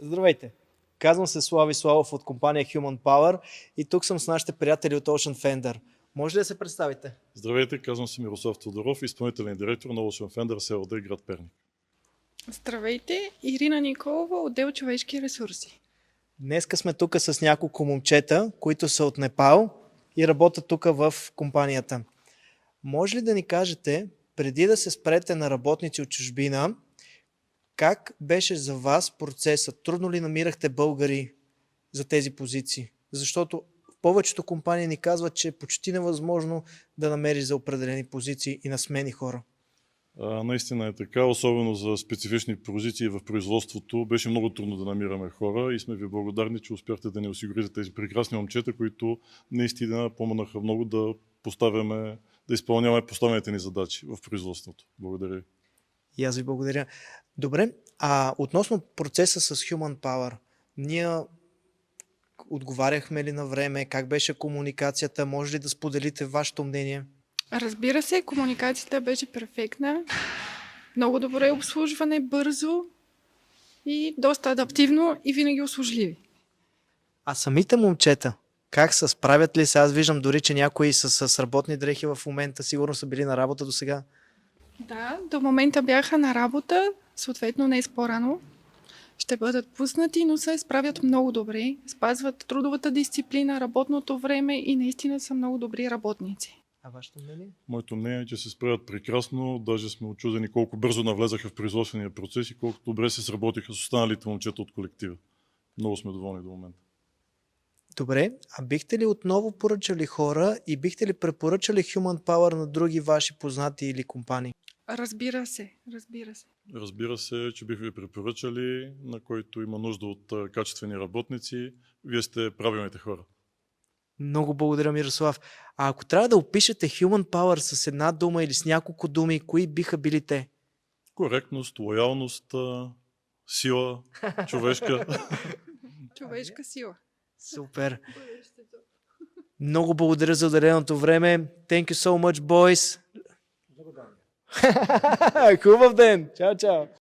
Здравейте! Казвам се Слави Славов от компания Human Power и тук съм с нашите приятели от Ocean Fender. Може ли да се представите? Здравейте, казвам се Мирослав Тодоров, изпълнителен директор на Ocean Fender СЛД, град Перник. Здравейте, Ирина Николова, отдел човешки ресурси. Днеска сме тук с няколко момчета, които са от Непал и работят тук в компанията. Може ли да ни кажете, преди да се спрете на работници от чужбина, как беше за вас процесът? Трудно ли намирахте българи за тези позиции? Защото в повечето компании ни казват, че е почти невъзможно да намериш за определени позиции и на смени хора. Наистина е така, особено за специфични позиции в производството. Беше много трудно да намираме хора и сме ви благодарни, че успяхте да ни осигурите тези прекрасни момчета, които наистина помогнаха много да изпълняваме поставените ни задачи в производството. Благодаря. И аз ви благодаря. Добре, относно процеса с Human Power, ние отговаряхме ли на време, как беше комуникацията, може ли да споделите вашето мнение? Разбира се, комуникацията беше перфектна, много добре обслужване, бързо и доста адаптивно и винаги услужливи. А самите момчета, как се справят ли се? Аз виждам дори, че някои са с работни дрехи в момента, сигурно са били на работа до сега. Да, до момента бяха на работа, съответно днес по-рано ще бъдат пуснати, но се справят много добре, спазват трудовата дисциплина, работното време и наистина са много добри работници. А вашето мнение? Моето мнение е, че се справят прекрасно, даже сме очудени колко бързо навлезаха в производствения процес и колко добре се сработиха с останалите момчета от колектива. Много сме доволни до момента. Добре, а бихте ли отново поръчали хора и бихте ли препоръчали Human Power на други ваши познати или компании? Разбира се, разбира се. Разбира се, че бих ви препоръчали, на който има нужда от качествени работници. Вие сте правилните хора. Много благодаря, Мирослав. А ако трябва да опишете Human Power с една дума или с няколко думи, кои биха били те? Коректност, лоялност, сила, човешка. Човешка сила. Супер. Много благодаря за отделеното време. Thank you so much, boys. Хубав ден. Чао, чао.